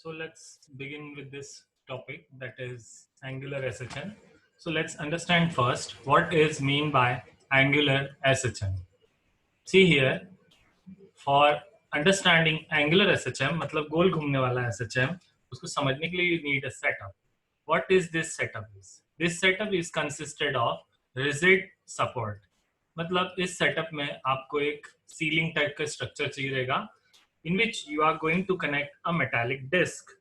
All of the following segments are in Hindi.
So let's begin with this topic, that is angular SHM. So let's understand first what is mean by angular SHM. See here, for understanding angular SHM मतलब गोल घूमने वाला SHM, उसको समझने के लिए you need a setup. What is this setup is? This setup is consisted of rigid support. मतलब इस सेटअप में आपको एक सीलिंग टाइप का स्ट्रक्चर चाहिए रहेगा in which you are going to connect a metallic disc.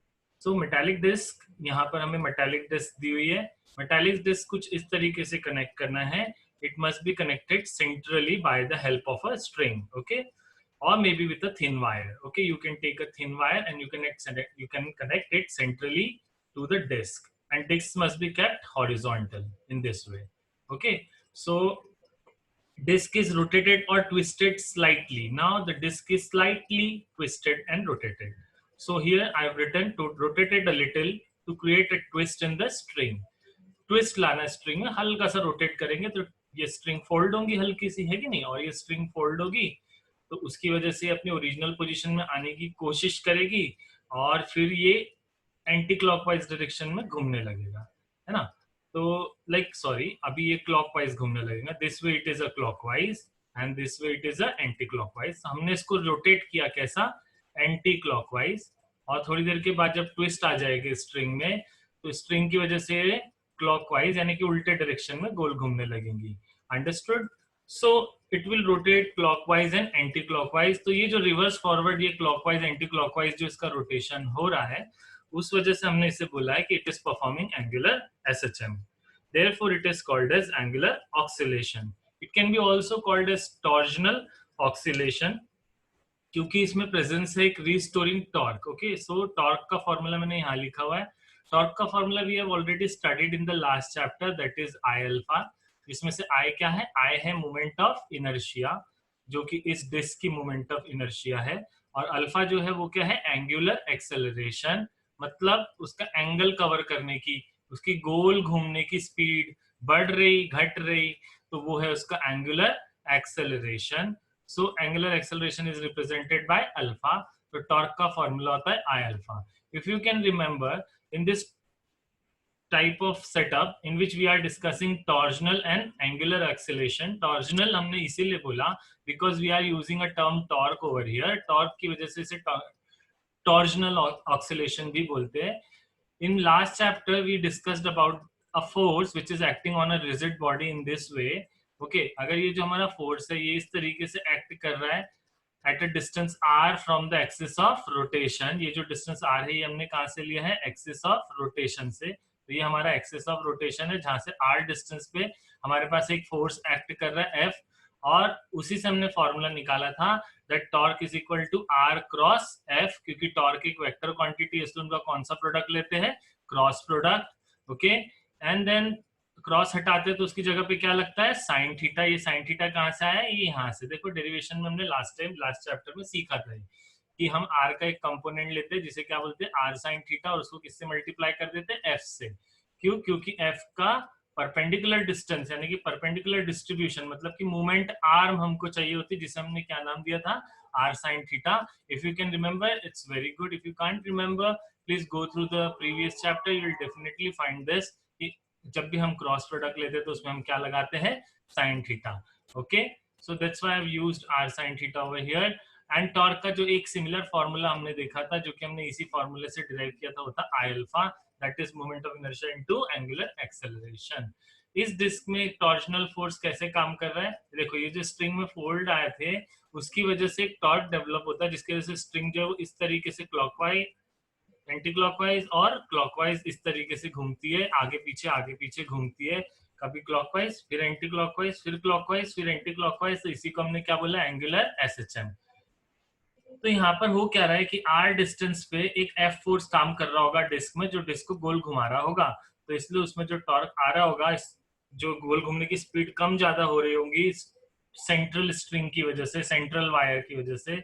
So metallic disc, यहाँ पर हमें metallic disc दी हुई है. Metallic disc कुछ इस तरीके से connect करना है. It must be connected centrally by the help of a string, okay, or maybe with a thin wire. Okay, you can take a thin wire and you can connect it centrally to the disc, and disc must be kept horizontal in this way. Okay, so disc is rotated or twisted slightly. Now the disc is slightly twisted and rotated. So here I have written to rotate it a little to create a twist in the string. Twist लाना स्ट्रिंग में, हल्का सा रोटेट करेंगे तो ये स्ट्रिंग फोल्ड होगी, हल्की सी है कि नहीं, और ये स्ट्रिंग फोल्ड होगी तो उसकी वजह से अपनी ओरिजिनल पोजीशन में आने की कोशिश करेगी और फिर ये एंटी क्लॉकवाइज डायरेक्शन में घूमने लगेगा, है ना. तो अभी ये क्लॉकवाइज घूमने लगेगा. This way it is a clockwise and this way it is a anti clockwise. हमने इसको रोटेट किया कैसा, एंटी क्लॉकवाइज, और थोड़ी देर के बाद जब ट्विस्ट आ जाएगी स्ट्रिंग में तो स्ट्रिंग की वजह से क्लॉकवाइज यानी कि उल्टे डायरेक्शन में गोल घूमने लगेंगी. Understood. So it will rotate clockwise and anti clockwise. तो ये जो रिवर्स फॉरवर्ड, ये क्लॉकवाइज एंटी क्लॉकवाइज जो इसका रोटेशन हो रहा है, उस वजह से हमने इसे बोला है कि it is performing angular SHM. Therefore it is called as angular oscillation. It can be also called as torsional oscillation क्योंकि इसमें प्रेजेंस है एक restoring torque. Okay, so torque का फॉर्मूला मैंने यहाँ लिखा हुआ है. टॉर्क का formula we have already studied in the last chapter, that is I alpha. इसमें से आई क्या है, आई है मोमेंट ऑफ इनर्शिया, जो कि इस डिस्क की मोमेंट ऑफ इनर्शिया है, और अल्फा जो है वो क्या है, एंगुलर एक्सेलरेशन, मतलब उसका एंगल कवर करने की, उसकी गोल घूमने की स्पीड बढ़ रही घट रही, तो वो है उसका angular acceleration. So angular acceleration is represented by alpha. तो torque का formula होता है I alpha. If you can remember, in this type of setup in which we are discussing torsional and angular acceleration, torsional हमने इसीलिए बोला because we are using a term torque over here. Torque की वजह से इसे torsional oscillation भी बोलते हैं. In last chapter we discussed about a force which is acting on a rigid body in this way. Okay, अगर ये जो हमारा फोर्स है ये इस तरीके से एक्ट कर रहा है at a distance r from the axis of rotation. ये जो डिस्टेंस r है ये हमने कहां से लिया है, एक्सिस ऑफ रोटेशन से. तो ये हमारा एक्सिस ऑफ रोटेशन है जहां से r डिस्टेंस पे हमारे पास एक फोर्स एक्ट कर रहा है F, और उसी से हमने फॉर्मूला निकाला था that torque is equal to r cross F. क्योंकि टॉर्क एक वेक्टर क्वांटिटी है इसलिए उनका कौन सा प्रोडक्ट लेते हैं, cross product. Okay, and then cross हटाते तो उसकी जगह पे क्या लगता है, साइन थीटा. ये साइन थीटा कहां से आया, ये यहाँ से. देखो डेरिवेशन में हमने लास्ट चैप्टर में सीखा था कि हम r का एक कंपोनेंट लेते हैं जिसे क्या बोलते हैं, r साइन थीटा, और उसको किससे मल्टीप्लाई कर देते हैं, f से. क्यों, क्योंकि f का परपेंडिकुलर डिस्टेंस यानी कि परपेंडिकुलर डिस्ट्रीब्यूशन, मतलब कि मूवमेंट आर्म हमको चाहिए होती, जिसे हमने क्या नाम दिया था, r sine theta. If you can remember it's very good. If you can't remember please go through the previous chapter, you will definitely find this. जब भी हम क्रॉस प्रोडक्ट लेते हैं तो उसमें हम क्या लगाते हैं, sine theta. Okay, so that's why I have used r sin theta over here. And torque का जो एक सिमिलर फॉर्मूला हमने देखा था, जो कि हमने इसी फॉर्मूले से डिराइव किया था, वो था I alpha, that is moment of inertia into angular acceleration. इस डिस्क में टॉर्शनल फोर्स कैसे काम कर रहा है, देखो ये जो स्ट्रिंग में फोल्ड आए थे उसकी वजह से एक टॉर्क डेवलप होता है जिसकी वजह से स्ट्रिंग जो इस तरीके से क्लॉकवाइज, एंटी क्लॉकवाइज और क्लॉकवाइज इस तरीके से घूमती है, आगे पीछे घूमती है, कभी क्लॉकवाइज फिर एंटी क्लॉकवाइज फिर क्लॉकवाइज फिर एंटी क्लॉकवाइज. तो इसी को हमने क्या बोला, एंगुलर SHM. तो यहाँ पर हो क्या रहा है कि r डिस्टेंस पे एक F फोर्स काम कर रहा होगा डिस्क में, जो डिस्क को गोल घुमा रहा होगा. तो इसलिए उसमें जो टॉर्क आ रहा होगा, जो गोल घूमने की स्पीड कम ज्यादा हो रही होगी सेंट्रल स्ट्रिंग की वजह से, सेंट्रल वायर की वजह से,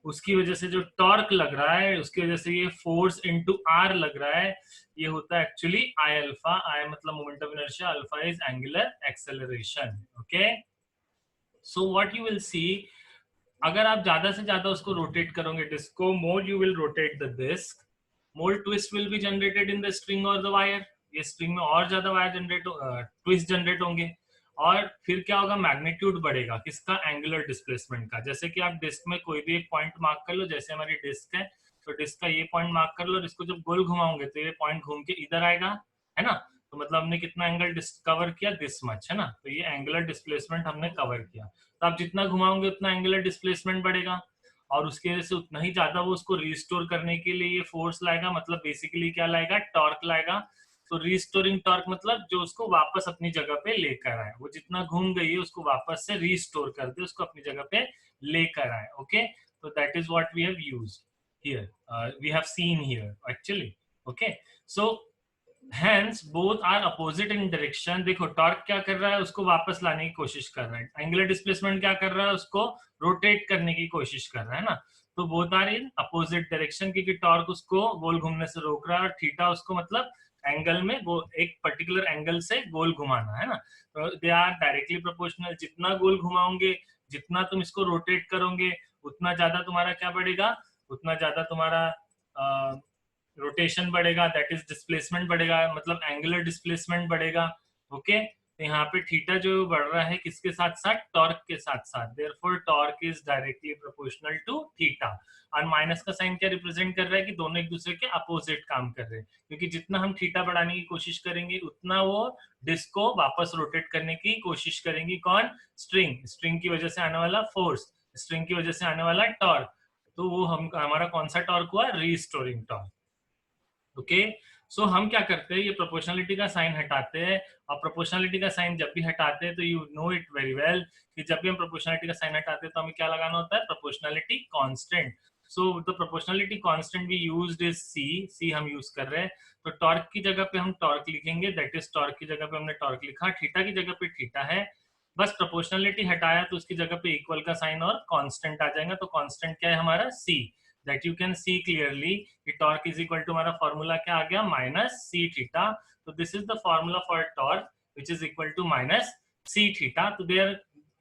उसकी वजह से जो टॉर्क लग रहा है उसकी वजह से ये फोर्स इनटू r लग रहा है, ये होता है एक्चुअली I अल्फा. I मतलब moment of inertia, alpha is angular acceleration. Okay, so what you will see, अगर आप ज्यादा से ज्यादा उसको रोटेट करोगे डिस्क को, more you will rotate the disc, more twist will be generated in the string or the wire. ये स्ट्रिंग में और ज्यादा वायर जनरेट ट्विस्ट जनरेट होंगे, और फिर क्या होगा, मैग्नीट्यूड बढ़ेगा किसका, एंगुलर डिस्प्लेसमेंट का। जैसे कि आप डिस्क में कोई भी एक पॉइंट मार्क कर लो, जैसे हमारी डिस्क है तो डिस्क का ये पॉइंट मार्क कर लो, और इसको जब गोल घुमाओगे तो ये पॉइंट घूम के इधर आएगा, है ना। तो मतलब हमने कितना एंगल कवर किया, दिस मच, है ना। तो ये एंगुलर डिस्प्लेसमेंट हमने कवर किया। तो आप जितना घुमाओगे उतना एंगुलर डिस्प्लेसमेंट बढ़ेगा, और उसकी वजह से उतना ही ज्यादा वो उसको रिस्टोर करने के लिए ये फोर्स लाएगा, मतलब बेसिकली क्या लाएगा, टॉर्क लाएगा। तो रिस्टोरिंग टॉर्क मतलब जो उसको वापस अपनी जगह पे लेकर आए, वो जितना घूम गई है उसको वापस से रिस्टोर कर दे, उसको अपनी जगह पे लेकर आए। ओके, तो that is what we have used here, we have seen here actually. Okay, so hence both are opposite in direction। देखो टॉर्क क्या कर रहा है, उसको वापस लाने की कोशिश कर रहा है, एंगुलर डिस्प्लेसमेंट क्या कर रहा है, उसको रोटेट करने की कोशिश कर रहा है ना। तो both are in opposite direction, क्योंकि टॉर्क उसको गोल घूमने से रोक रहा है, और थीटा उसको मतलब एंगल में वो एक पर्टिकुलर एंगल से गोल घुमाना है ना। तो दे आर डायरेक्टली प्रोपोर्शनल। जितना गोल घुमाओगे, जितना तुम इसको रोटेट करोगे, उतना ज्यादा तुम्हारा क्या बढ़ेगा, उतना ज्यादा तुम्हारा रोटेशन बढ़ेगा, दैट इज डिस्प्लेसमेंट बढ़ेगा, मतलब एंगुलर डिस्प्लेसमेंट बढ़ेगा। ओके, तो यहाँ पे थीटा जो बढ़ रहा है किसके साथ साथ, टॉर्क के साथ साथ, therefore torque is directly proportional to theta. और माइनस का साइन क्या रिप्रेजेंट कर रहा है कि दोनों एक दूसरे के अपोजिट काम कर रहे हैं, क्योंकि जितना हम थीटा बढ़ाने की कोशिश करेंगे उतना वो डिस्क को वापस रोटेट करने की कोशिश करेंगी। कौन, स्ट्रिंग, स्ट्रिंग की वजह से आने वाला फोर्स, स्ट्रिंग की वजह से आने वाला टॉर्क। तो वो हमारा कौन सा टॉर्क हुआ, रीस्टोरिंग टॉर्क। ओके, सो हम क्या करते हैं, ये प्रोपोर्शनलिटी का साइन हटाते हैं, और प्रोपोर्शनलिटी का साइन जब भी हटाते हैं तो you know it very well कि जब भी हम प्रोपोर्शनलिटी का साइन हटाते हैं तो हमें क्या लगाना होता है, proportionality constant. So the proportionality constant we used is C, C हम यूज कर रहे हैं। तो टॉर्क की जगह पे हम टॉर्क लिखेंगे, दैट इज टॉर्क की जगह पे हमने टॉर्क लिखा, थीटा की जगह पे थीटा है। बस प्रोपोर्शनलिटी हटाया तो उसकी जगह पे इक्वल का साइन और कांस्टेंट आ जाएगा। तो कांस्टेंट क्या है हमारा, सी, that you can see clearly कि torque is equal to हमारा फॉर्मूला क्या आ गया, माइनस सी थीटा। तो this is the formula for torque which is equal to minus c theta. So there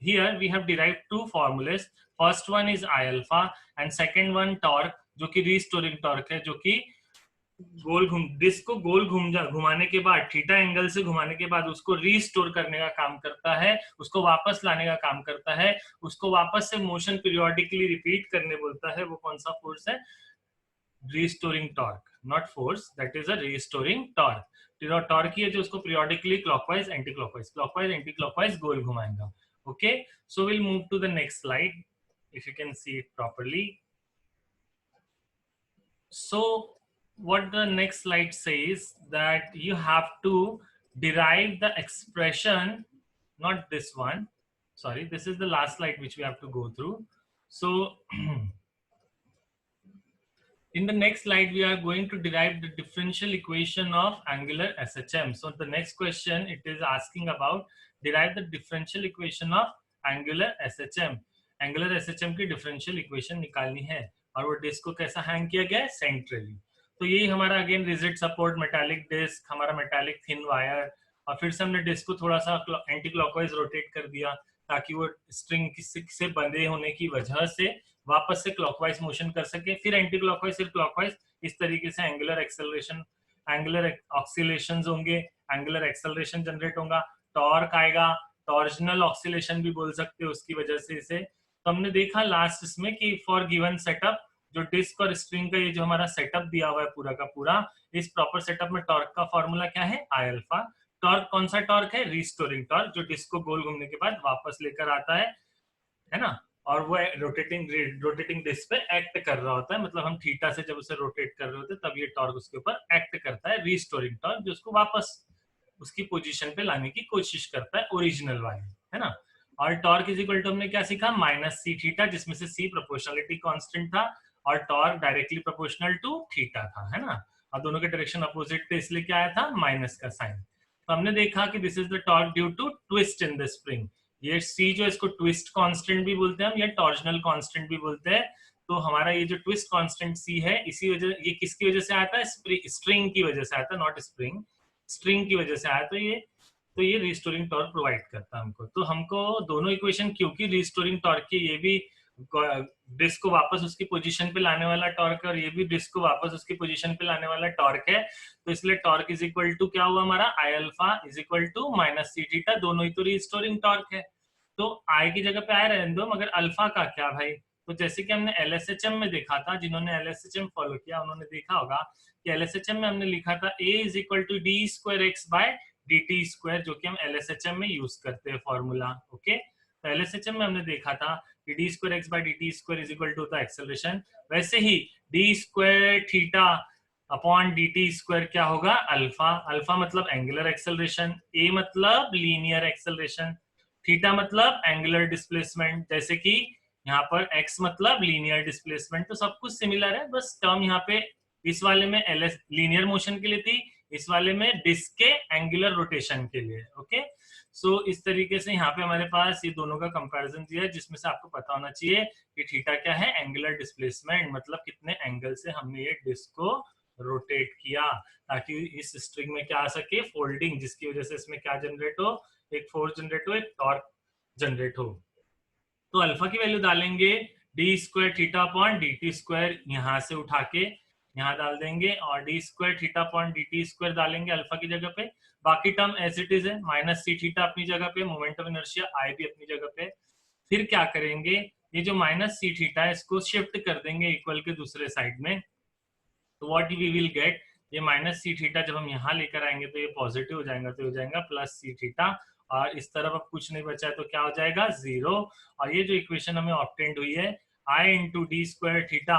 here we have derived two formulas. First one is I alpha and second one torque, जो कि restoring torque है, जो कि गोल डिस्क को गोल घुमाने के बाद, थीटा एंगल से घुमाने के बाद उसको रीस्टोर करने का काम करता है, उसको वापस लाने का काम करता है, उसको वापस से मोशन पीरियोडिकली रिपीट करने बोलता है। वो कौन सा फोर्स है, restoring torque, not force, that is a restoring torque. Torque ही है जो उसको पीरियोडिकली क्लॉकवाइज एंटी क्लॉकवाइज गोल घुमाएगा। Okay, so will move to the next slide if you can see it properly. So what the next slide says, that you have to derive the expression, not this one, sorry, this is the last slide which we have to go through. So in the next slide we are going to derive the differential equation of angular SHM. So the next question, it is asking about derive the differential equation of angular SHM. angular SHM की differential equation निकालनी है, और वो डिस्क को कैसा हैंग किया गया है, सेंट्रली। तो यही हमारा again rigid support, metallic disc, हमारा मेटालिक थिन वायर, और फिर से हमने डिस्क को थोड़ा सा एंटी क्लॉकवाइज रोटेट कर दिया ताकि वो स्ट्रिंग से बंधे होने की वजह से वापस से क्लॉकवाइज मोशन कर सके, फिर एंटी क्लॉकवाइज, फिर क्लॉकवाइज। इस तरीके से एंगुलर एक्सेलरेशन, एंगुलर ऑक्सीलेशंस होंगे, एंगुलर एक्सेलरेशन जनरेट होगा, टॉर्क आएगा, टॉर्जनल ऑक्सीलेशन भी बोल सकते हो उसकी वजह से इसे। तो हमने देखा लास्ट इसमें कि फॉर गिवन सेटअप, जो डिस्क और स्ट्रिंग का ये जो हमारा सेटअप दिया हुआ है पूरा का पूरा, इस प्रॉपर सेटअप में टॉर्क का फॉर्मूला क्या है, आई अल्फा। टॉर्क कौन सा टॉर्क है, रिस्टोरिंग टॉर्क, जो डिस्क को गोल घूमने के बाद वापस लेकर आता है ना, और वो रोटेटिंग डिस्क पे एक्ट कर रहा होता है। मतलब हम थीटा से जब उसे रोटेट कर रहे होते हैं तब ये टॉर्क उसके ऊपर एक्ट करता है, रिस्टोरिंग टॉर्क, जो उसको वापस उसकी पोजीशन पे लाने की कोशिश करता है, ओरिजिनल वाली, है ना। और टॉर्क इज इक्वल टू हमने क्या सीखा, माइनस सी थीटा, जिसमें से सी प्रोपोर्शनलिटी कांस्टेंट था और torque directly proportional to theta था, है ना। और दोनों के डायरेक्शन अपोजिट थे, इसलिए क्या आया था, माइनस का साइन। तो हमने देखा कि this is the torque due to twist in the spring. ये सी जो इसको ट्विस्ट कांस्टेंट भी बोलते हैं हम, या टॉर्जनल कांस्टेंट भी बोलते हैं। तो हमारा ये जो ट्विस्ट कांस्टेंट सी है, इसी वजह, ये किसकी वजह से आता है, स्ट्रिंग की वजह से आता है, नॉट स्प्रिंग, स्ट्रिंग की वजह से आया। तो ये रिस्टोरिंग टॉर्क प्रोवाइड करता है हमको। तो हमको दोनों इक्वेशन, क्योंकि रिस्टोरिंग टॉर्क की ये भी डिस्क को वापस उसकी पोजीशन पे लाने वाला टॉर्क है और ये भी डिस्क को वापस उसकी पोजीशन पे लाने वाला टॉर्क है। तो इसलिए टॉर्क इज इक्वल टू क्या हुआ हमारा, I alpha is equal to minus C theta, दोनों ही तो रिस्टोरिंग टॉर्क है। तो आई की जगह पे आई रहने दो, मगर अल्फा का क्या भाई, तो जैसे कि हमने एलएसएचएम में देखा था, जिन्होंने एलएसएचएम फॉलो किया उन्होंने देखा होगा कि एलएसएचएम में हमने लिखा था a is equal to d square x by d t square, जो कि हम एलएसएचएम में यूज करते हैं फॉर्मूला। ओके, तो एलएसएचएम में हमने देखा था कि d square x by d t square is equal to the acceleration. वैसे ही d square theta upon d t square क्या होगा, अल्फा। अल्फा मतलब एंगुलर एक्सेलरेशन, ए मतलब लीनियर एक्सेलरेशन, थीटा मतलब एंगुलर डिस्प्लेसमेंट। जैसे कि यहाँ पर x मतलब लीनियर डिस्प्लेसमेंट, तो सब कुछ सिमिलर है, बस टर्म यहाँ पे इस वाले में एलएस लीनियर मोशन के लिए थी, इस वाले में डिस्क के एंगुलर रोटेशन के लिए। ओके, सो इस तरीके से यहाँ पे हमारे पास ये दोनों का कंपैरिजन दिया है, जिसमें से आपको पता होना चाहिए कि थीटा क्या है, एंगुलर डिस्प्लेसमेंट, मतलब कितने एंगल से हमने ये डिस्क को रोटेट किया ताकि इस स्ट्रिंग में क्या आ सके, फोल्डिंग, जिसकी वजह से इसमें क्या जनरेट हो, एक फोर्स जनरेट हो, एक टॉर्क जनरेट हो। तो अल्फा की वैल्यू डालेंगे D square theta upon d t square, यहां से उठा के यहाँ डाल देंगे, और D square theta upon d t square डालेंगे अल्फा की जगह पे। बाकी टर्म एज इट इज है, माइनस सी थीटा अपनी जगह पे, मोमेंट ऑफ इनर्शिया आई भी अपनी जगह पे। फिर क्या करेंगे, ये जो माइनस सी थीटा है इसको शिफ्ट कर देंगे इक्वल के दूसरे साइड में, तो व्हाट वी विल गेट, ये माइनस सी थीटा जब हम यहाँ लेकर आएंगे तो ये पॉजिटिव हो जाएगा, तो हो जाएगा प्लस सी थीटा, और इस तरफ अब कुछ नहीं बचा है तो क्या हो जाएगा, जीरो। और ये जो इक्वेशन हमें ऑब्टेन्ड हुई है, I into d square theta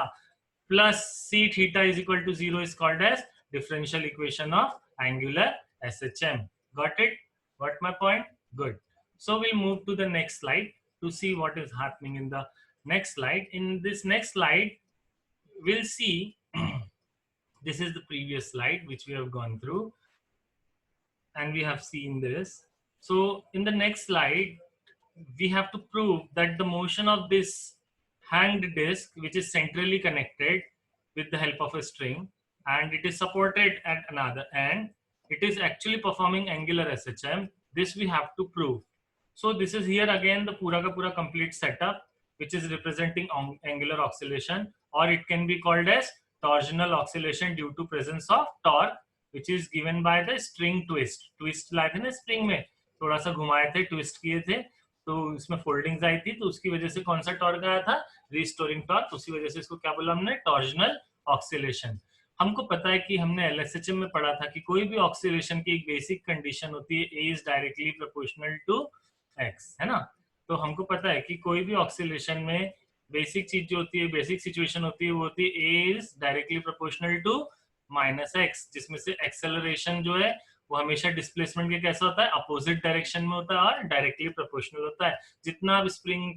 plus C theta is equal to zero, is called as differential equation of angular SHM. Got it, got my point, good. So we'll move to the next slide to see what is happening in the next slide. In this next slide, we'll see this is the previous slide which we have gone through and we have seen this. So in the next slide, we have to prove that the motion of this hanged disc, which is centrally connected with the help of a string, and it is supported at another end, it is actually performing angular SHM. This we have to prove. So this is here again the pura ka pura complete setup, which is representing angular oscillation, or it can be called as torsional oscillation due to presence of torque, which is given by the string twist. Twist लाए थे ना स्प्रिंग में, थोड़ा सा घुमाए थे, ट्विस्ट किए थे, तो इसमें फोल्डिंग्स आई थी, तो उसकी वजह से कौन सा टॉर्क आया था, रिस्टोरिंग टॉर्क। उसी वजह से इसको क्या बोला हमने, टॉर्जनल ऑक्सीलेशन। हमको पता है कि हमने एलएसएचएम में पढ़ा था कि कोई भी ऑक्सीलेशन की एक बेसिक कंडीशन होती है, a is directly proportional to x, है ना। तो हमको पता है कि कोई भी ऑक्सीलेशन में बेसिक चीज जो होती है, बेसिक सिचुएशन होती है, वो होती है a is directly proportional to minus x, जिसमें से एक्सेलरेशन जो है वो हमेशा डिस्प्लेसमेंट के कैसा होता है, अपोजिट डायरेक्शन में होता है और डायरेक्टली प्रोपोर्शनल होता है। जितना आप स्प्रिंग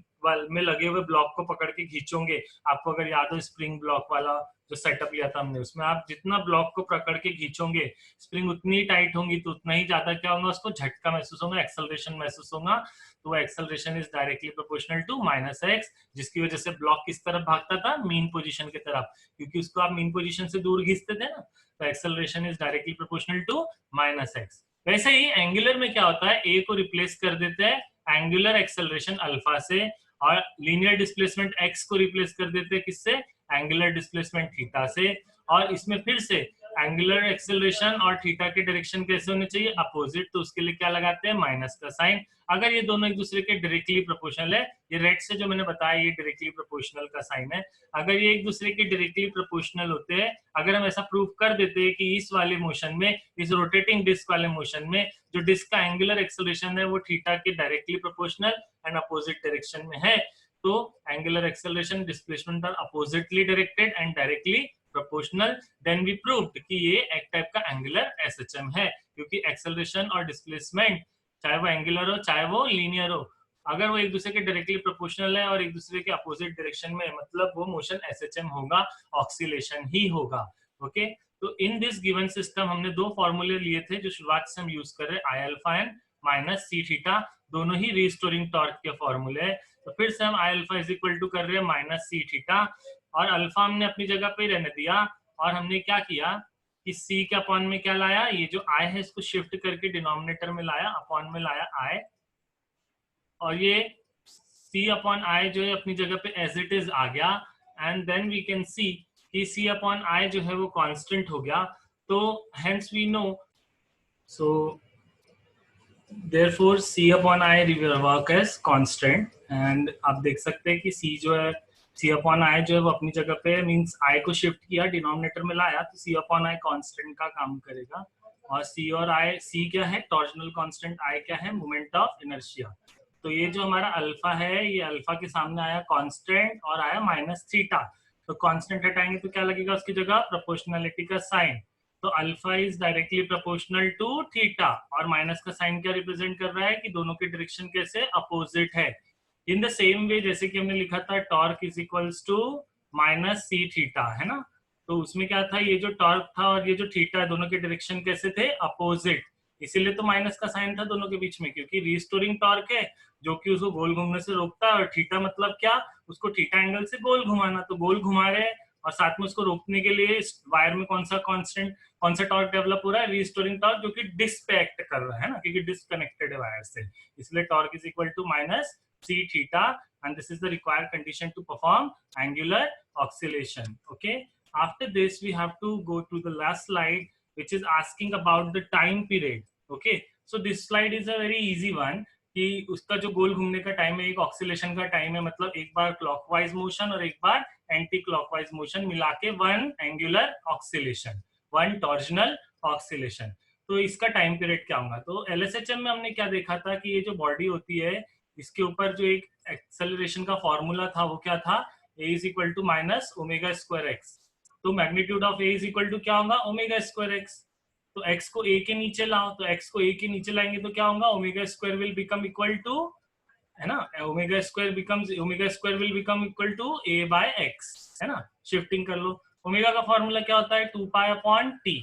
में लगे हुए ब्लॉक को पकड़ के खींचोगे, आपको अगर याद हो स्प्रिंग ब्लॉक वाला जो सेटअप लिया था हमने, उसमें आप जितना ब्लॉक को पकड़ के खींचोगे, स्प्रिंग उतनी टाइट होंगी तो उतना ही ज्यादा क्या होगा, उसको झटका महसूस होगा, एक्सेलरेशन महसूस होगा। तो वो acceleration is directly proportional to minus x, जिसकी वजह से ब्लॉक किस तरफ भागता था, मीन पोजीशन की तरफ, क्योंकि उसको आप मीन पोजीशन से दूर खींचते थे ना, तो acceleration is directly proportional to minus x. वैसे ही एंगुलर में क्या होता है, ए को रिप्लेस कर देते हैं एंगुलर एक्सेलरेशन अल्फा से, और लीनियर डिस्प्लेसमेंट एक्स को रिप्लेस कर देते हैं किससे, एंगुलर डिस्प्लेसमेंट थीटा से। और इसमें फिर से एंगुलर एक्सेलरेशन और थीटा के डायरेक्शन कैसे होने चाहिए, अपोजिट, तो उसके लिए क्या लगाते हैं, माइनस का साइन। अगर ये दोनों एक दूसरे के डायरेक्टली प्रोपोर्शनल है, ये रेड से जो मैंने बताया ये डायरेक्टली प्रोपोर्शनल का साइन है, अगर ये एक दूसरे के डायरेक्टली प्रोपोर्शनल होते हैं, अगर हम ऐसा प्रूव कर देते हैं कि इस वाले मोशन में, इस रोटेटिंग डिस्क वाले मोशन में जो डिस्क का एंगुलर एक्सेलरेशन है वो थीटा के directly proportional and opposite direction में है, तो angular acceleration displacement are oppositely directed and directly proportional, then we proved कि ये एक टाइप का एंगुलर एसएचएम है, क्योंकि एक्सेलरेशन और डिस्प्लेसमेंट चाहे वो एंगुलर हो चाहे वो लीनियर हो, अगर वो एक दूसरे के डायरेक्टली प्रोपोर्शनल है और एक दूसरे के अपोजिट डायरेक्शन में, मतलब वो मोशन एसएचएम होगा, ऑक्सीलेशन ही होगा। ओके, तो इन दिस गिवन सिस्टम हमने दो फॉर्मूले लिए थे जो शुरुआत से हम यूज कर रहे हैं, I alpha and minus C theta, दोनों ही रिस्टोरिंग टॉर्क के फॉर्मूले है। तो फिर से हम I alpha is equal to कर रहे हैं माइनस सी थीटा, और अल्फा हमने अपनी जगह पे रहने दिया, और हमने क्या किया कि सी के अपॉन में क्या लाया, ये जो आई है इसको शिफ्ट करके डिनोमिनेटर में लाया, अपॉन में लाया आई, और ये C upon I जो है अपनी जगह पे as it is आ गया, and then we can see कि C upon I जो है वो constant हो गया, तो hence we know, so therefore C upon I work as constant, and आप देख सकते हैं कि C जो है C upon I जो है वो अपनी जगह पे मीन्स I को शिफ्ट किया, डिनोमिनेटर में लाया, तो C upon I कांस्टेंट का काम करेगा, और C और I, C क्या है टॉर्जनल कांस्टेंट, I क्या है मोमेंट ऑफ इनर्शिया। तो ये जो हमारा अल्फा है, ये अल्फा के सामने आया कांस्टेंट और आया माइनस थीटा, तो कांस्टेंट हटाएंगे तो क्या लगेगा उसकी जगह, प्रोपोर्शनलिटी का साइन, तो alpha is directly proportional to theta, और माइनस का साइन क्या रिप्रेजेंट कर रहा है कि दोनों के डायरेक्शन कैसे अपोजिट है। इन द सेम वे जैसे कि हमने लिखा था torque is equals to minus C theta, है ना, तो उसमें क्या था, ये जो टॉर्क था और ये जो थीटा है दोनों के डायरेक्शन कैसे थे, अपोजिट, इसीलिए तो माइनस का साइन था दोनों के बीच में, क्योंकि रिस्टोरिंग टॉर्क है जो कि उसको गोल घूमने से रोकता है, और थीटा मतलब क्या, उसको थीटा एंगल से गोल घुमाना, तो गोल घुमा रहे हैं और साथ में उसको रोकने के लिए वायर में कौन सा कांस्टेंट, कौन सा टॉर्क डेवलप हो रहा है, रिस्टोरिंग टॉर्क, जो कि डिस्क पे एक्ट कर रहा है ना, क्योंकि डिस्कनेक्टेड है वायर से, इसलिए torque is equal to minus c theta, and this is the required condition to perform angular oscillation. Okay, after this we have to go to the last slide, which is asking about the time period. Okay, so this slide is a very easy one कि उसका जो गोल घूमने का टाइम है, एक ऑक्सीलेशन का टाइम है, मतलब एक बार क्लॉकवाइज मोशन और एक बार एंटी क्लॉकवाइज मोशन मिला के one angular oscillation, one torsional oscillation. तो इसका टाइम पीरियड क्या होगा, तो एलएसएचएम में हमने क्या देखा था कि ये जो बॉडी होती है इसके ऊपर जो एक एक्सेलरेशन का फॉर्मूला था वो क्या था, a is equal to minus omega square x, तो magnitude of a is equal to क्या होगा, ओमेगा स्क्वायर एक्स, तो x को a के नीचे लाओ, तो x को a के नीचे लाएंगे तो क्या होगा, omega square will become equal to, है ना, omega square will become equal to a by x, है ना, शिफ्टिंग कर लो, ओमेगा का फॉर्मूला क्या होता है 2 पाई अपॉन t,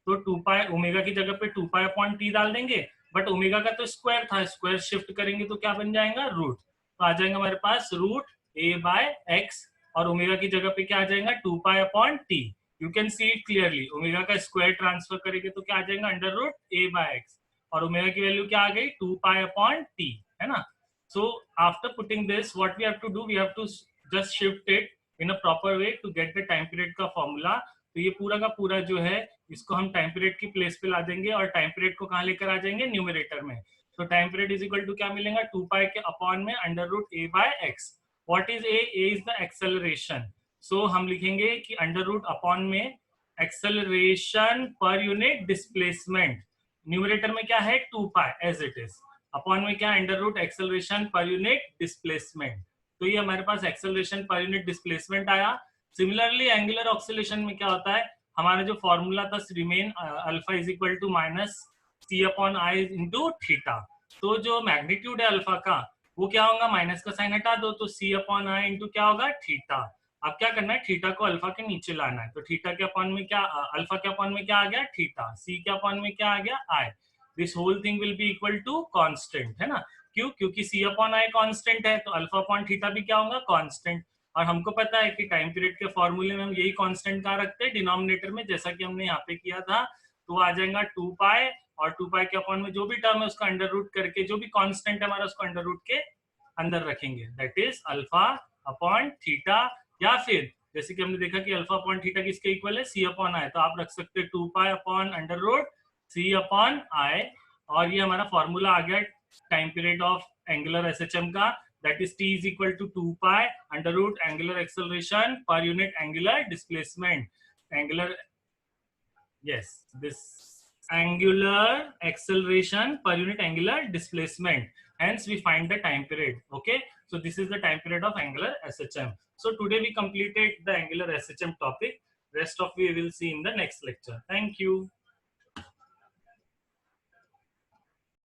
तो 2 पाई ओमेगा की जगह पे 2 पाई अपॉन t डाल देंगे, बट ओमेगा का तो स्क्वायर था, स्क्वायर शिफ्ट करेंगे तो क्या बन जाएगा, रूट, तो आ जाएगा हमारे पास रूट a बाय x, और ओमेगा की जगह पे क्या आ जाएगा 2 pi upon t, you can see it clearly, omega का स्क्वायर ट्रांसफर करेंगे तो क्या आ जाएगा under root a by x, और ओमेगा की वैल्यू क्या आ गई 2 पाई अपॉन t, है ना। So after putting this what we have to do, we have to just shift it in a proper way to get the time period का फॉर्मूला, तो ये पूरा का पूरा जो है इसको हम टाइम पीरियड की प्लेस पे ला देंगे, और टाइम पीरियड को कहाँ लेकर आ जाएंगे, न्यूमरेटर में, तो time period is equal to क्या मिलेगा 2 पाई के अपॉन में under root a by x, what is a is the acceleration, so हम लिखेंगे कि अंडर रूट अपॉन में acceleration per unit displacement, numerator में क्या है 2 pi as it is, upon में क्या under root acceleration per unit displacement, तो ये हमारे पास एक्सेलरेशन पर यूनिट डिस्प्लेसमेंट आया। सिमिलरली एंगुलर ऑक्सीलेशन में क्या होता है, हमारा जो फॉर्मूला था remain alpha is equal to minus C upon I into theta, तो जो मैग्नीट्यूड है अल्फा का वो क्या होगा, माइनस का साइन हटा दो, तो सी अपॉन आई इंटू क्या होगा थीटा, अब क्या करना है थीटा को अल्फा के नीचे लाना है, तो थीटा के अपॉन में क्या, अल्फा के अपॉन में क्या आ गया थीटा, सी के अपॉन में क्या आ गया I, this whole thing will be equal to constant, है ना, क्यों, क्योंकि सी अपॉन आई कांस्टेंट है, तो अल्फा अपॉन थीटा भी क्या होगा कांस्टेंट, और हमको पता है कि टाइम पीरियड के फॉर्मूले में हम यही कांस्टेंट कहाँ रखते हैं, डिनोमिनेटर में, जैसा कि हमने यहाँ पे किया था, तो आ जाएगा 2 पाई, और 2 पाई के अपॉन में जो भी टर्म है उसका अंडर रूट करके, जो भी कांस्टेंट है हमारा उसको अंडर रूट के अंदर रखेंगे, that is alpha upon theta, या फिर जैसे कि हमने देखा कि अल्फा अपॉन थीटा किसके इक्वल है, सी अपॉन आई, तो आप रख सकते हैं 2 pi upon under root C upon I, और ये हमारा फॉर्मूला आ गया time period of angular SHM का, that is t is equal to 2 pi under root angular acceleration per unit angular displacement, angular, yes, this angular acceleration per unit angular displacement, hence we find the time period. Okay, so this is the time period of angular SHM. So today we completed the angular SHM topic, rest of we will see in the next lecture. Thank you.